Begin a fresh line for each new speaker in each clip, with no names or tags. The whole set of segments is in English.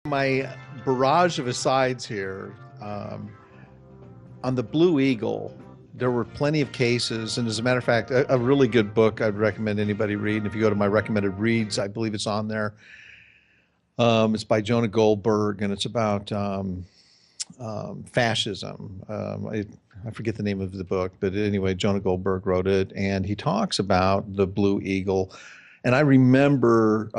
My barrage of asides here. On the Blue Eagle, there were plenty of cases. And as a matter of fact, a really good book I'd recommend anybody read. And if you go to my recommended reads, I believe it's on there. It's by Jonah Goldberg, and it's about fascism. I forget the name of the book, but anyway, Jonah Goldberg wrote it, and he talks about the Blue Eagle. And I remember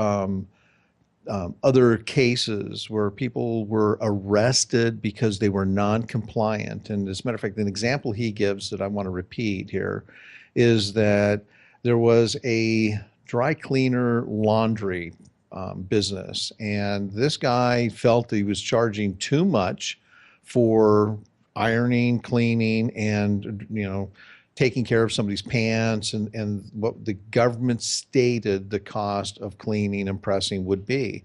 other cases where people were arrested because they were non-compliant. And as a matter of fact, an example he gives that I want to repeat here is that there was a dry cleaner laundry business, and this guy felt he was charging too much for ironing, cleaning, and taking care of somebody's pants, and what the government stated the cost of cleaning and pressing would be.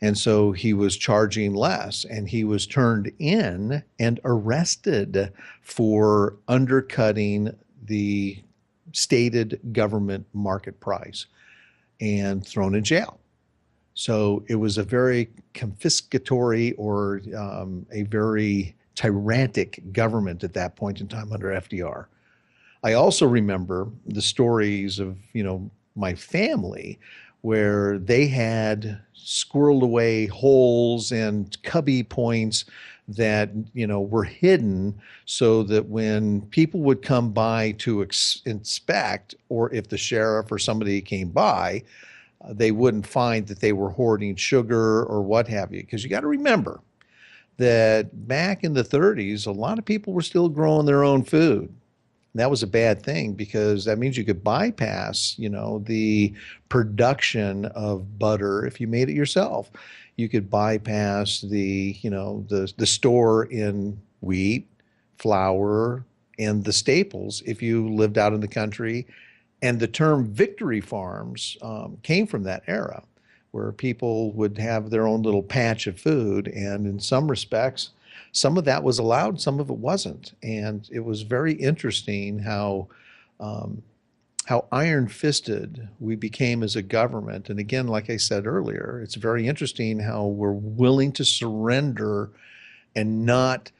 And so he was charging less, and he was turned in and arrested for undercutting the stated government market price and thrown in jail. So it was a very confiscatory or a very tyrannic government at that point in time under FDR. I also remember the stories of, my family where they had squirreled away holes and cubby points that, were hidden so that when people would come by to inspect, or if the sheriff or somebody came by, they wouldn't find that they were hoarding sugar or what have you. Because you got to remember that back in the 30s, a lot of people were still growing their own food. And that was a bad thing, because that means you could bypass, the production of butter if you made it yourself. You could bypass the store in wheat, flour, and the staples if you lived out in the country. And the term victory farms came from that era, where people would have their own little patch of food. And in some respects, some of that was allowed, some of it wasn't. And it was very interesting how iron-fisted we became as a government. And again, like I said earlier, it's very interesting how we're willing to surrender and not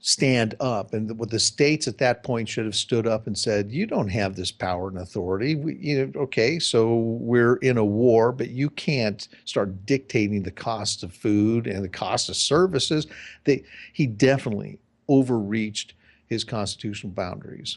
stand up. And what the states at that point should have stood up and said, you don't have this power and authority. Okay, so we're in a war, but you can't start dictating the cost of food and the cost of services. He definitely overreached his constitutional boundaries.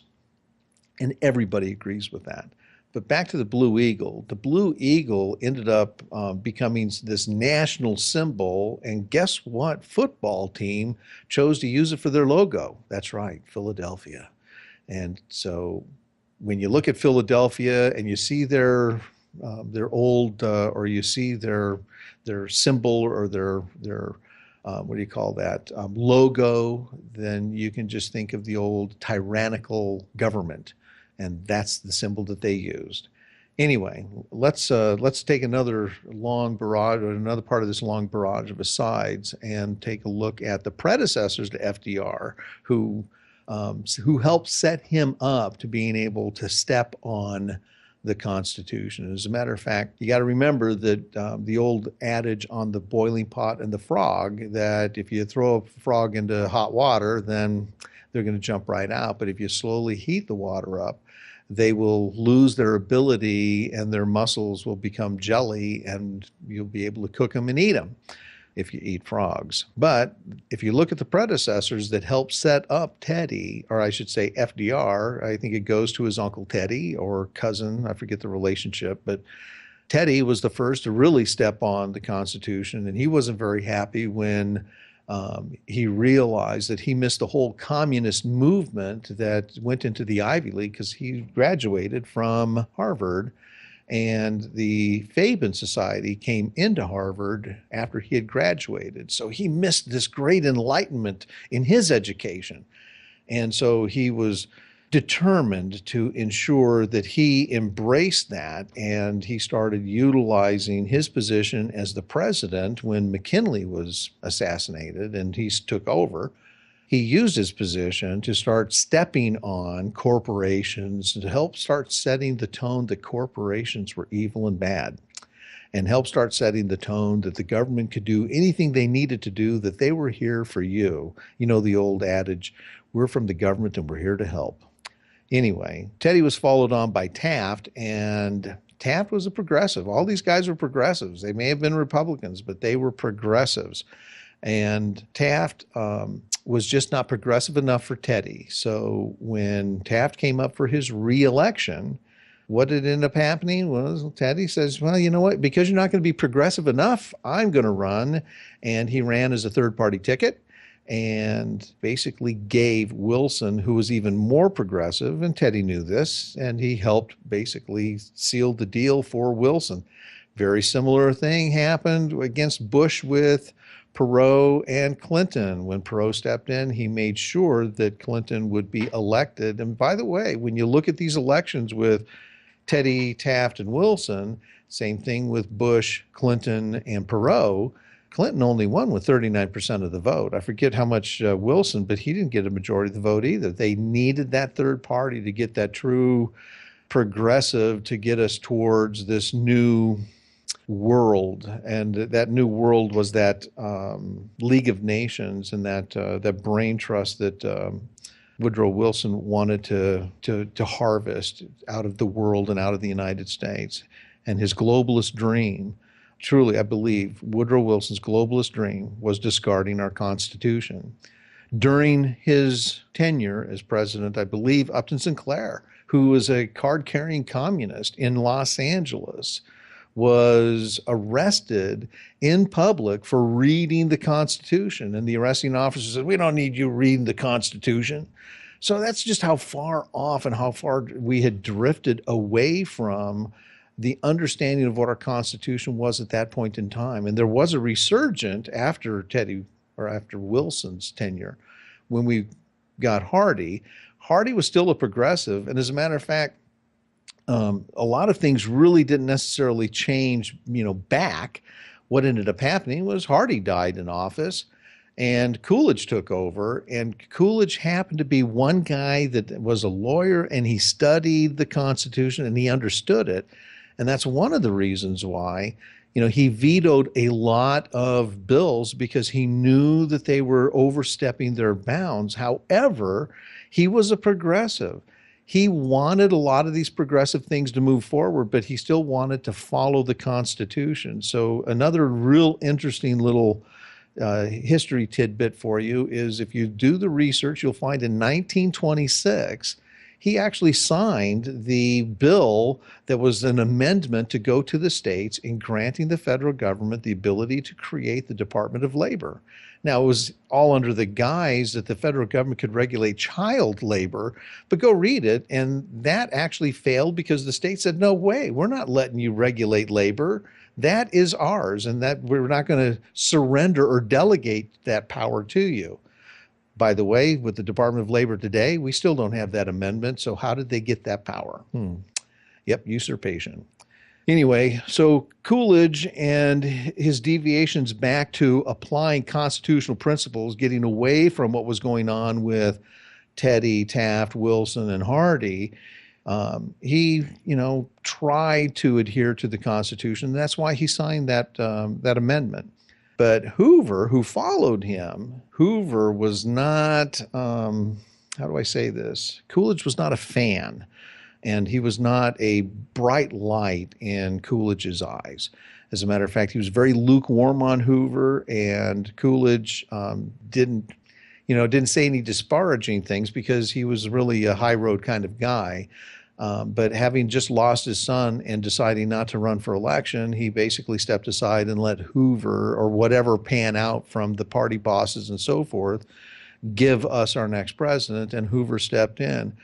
And everybody agrees with that. But back to the Blue Eagle. The Blue Eagle ended up becoming this national symbol. And guess what? Football team chose to use it for their logo. That's right, Philadelphia. And so when you look at Philadelphia and you see their old, or you see their symbol or their what do you call that, logo, then you can just think of the old tyrannical government. And that's the symbol that they used. Anyway, let's take another long barrage, or another part of this long barrage of asides, and take a look at the predecessors to FDR, who helped set him up to being able to step on the Constitution. As a matter of fact, you got to remember that the old adage on the boiling pot and the frog, that if you throw a frog into hot water, then they're going to jump right out. But if you slowly heat the water up, they will lose their ability and their muscles will become jelly, and you'll be able to cook them and eat them if you eat frogs. But if you look at the predecessors that helped set up Teddy, or I should say FDR, I think it goes to his uncle Teddy or cousin, I forget the relationship, but Teddy was the first to really step on the Constitution, and he wasn't very happy when he realized that he missed the whole communist movement that went into the Ivy League, because he graduated from Harvard, and the Fabian Society came into Harvard after he had graduated. So he missed this great enlightenment in his education. And so he was determined to ensure that he embraced that, and he started utilizing his position as the president when McKinley was assassinated and he took over. He used his position to start stepping on corporations to help start setting the tone that corporations were evil and bad. and help start setting the tone that the government could do anything they needed to do, that they were here for you. You know, the old adage, we're from the government and we're here to help. Anyway, Teddy was followed on by Taft, and Taft was a progressive. All these guys were progressives. They may have been Republicans, but they were progressives. And Taft was just not progressive enough for Teddy. So when Taft came up for his reelection, what did end up happening was Teddy says, well, you know what, because you're not going to be progressive enough, I'm going to run. And he ran as a third-party ticket and basically gave Wilson, who was even more progressive, and Teddy knew this, and he helped basically seal the deal for Wilson. Very similar thing happened against Bush with Perot and Clinton. When Perot stepped in, he made sure that Clinton would be elected. And by the way, when you look at these elections with Teddy, Taft, and Wilson, same thing with Bush, Clinton, and Perot, Clinton only won with 39% of the vote. I forget how much Wilson, but he didn't get a majority of the vote either. They needed that third party to get that true progressive to get us towards this new world. And that new world was that League of Nations and that brain trust that Woodrow Wilson wanted to harvest out of the world and out of the United States. And his globalist dream, truly, I believe Woodrow Wilson's globalist dream was discarding our Constitution. During his tenure as president, I believe Upton Sinclair, who was a card-carrying communist in Los Angeles, was arrested in public for reading the Constitution. And the arresting officer said, we don't need you reading the Constitution. So that's just how far off and how far we had drifted away from the understanding of what our Constitution was at that point in time. And there was a resurgent after Teddy, or after Wilson's tenure, when we got Hardy. Hardy was still a progressive. And as a matter of fact, a lot of things really didn't necessarily change, back. What ended up happening was Hardy died in office and Coolidge took over. And Coolidge happened to be one guy that was a lawyer, and he studied the Constitution and he understood it. And that's one of the reasons why, he vetoed a lot of bills, because he knew that they were overstepping their bounds. However, he was a progressive. He wanted a lot of these progressive things to move forward, but he still wanted to follow the Constitution. So another real interesting little history tidbit for you is, if you do the research, you'll find in 1926, he actually signed the bill that was an amendment to go to the states in granting the federal government the ability to create the Department of Labor. Now, it was all under the guise that the federal government could regulate child labor, but go read it, and that actually failed because the state said, no way, we're not letting you regulate labor. That is ours, and that we're not going to surrender or delegate that power to you. By the way, with the Department of Labor today, we still don't have that amendment. So how did they get that power? Yep, usurpation. Anyway, so Coolidge and his deviations back to applying constitutional principles, getting away from what was going on with Teddy, Taft, Wilson, and Hardy, he, tried to adhere to the Constitution. That's why he signed that amendment. But Hoover, who followed him, Hoover was not, how do I say this? Coolidge was not a fan, and he was not a bright light in Coolidge's eyes. As a matter of fact, he was very lukewarm on Hoover, and Coolidge didn't say any disparaging things, because he was really a high road kind of guy. But having just lost his son and deciding not to run for election, he basically stepped aside and let Hoover, or whatever pan out from the party bosses and so forth, give us our next president, and Hoover stepped in.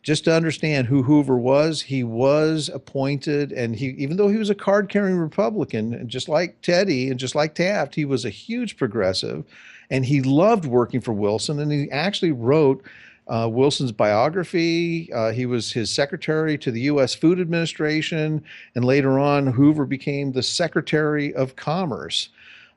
Just to understand who Hoover was, he was appointed, and even though he was a card-carrying Republican, and just like Teddy and just like Taft, he was a huge progressive, and he loved working for Wilson, and he actually wrote Wilson's biography. He was his secretary to the U.S. Food Administration, and later on, Hoover became the Secretary of Commerce.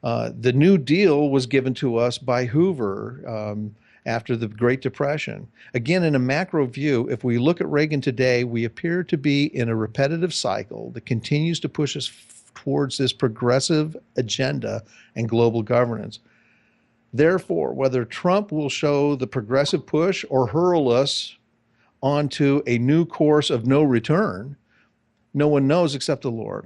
The New Deal was given to us by Hoover after the Great Depression. Again, in a macro view, if we look at Reagan today, we appear to be in a repetitive cycle that continues to push us towards this progressive agenda and global governance. Therefore, whether Trump will show the progressive push or hurl us onto a new course of no return, no one knows except the Lord.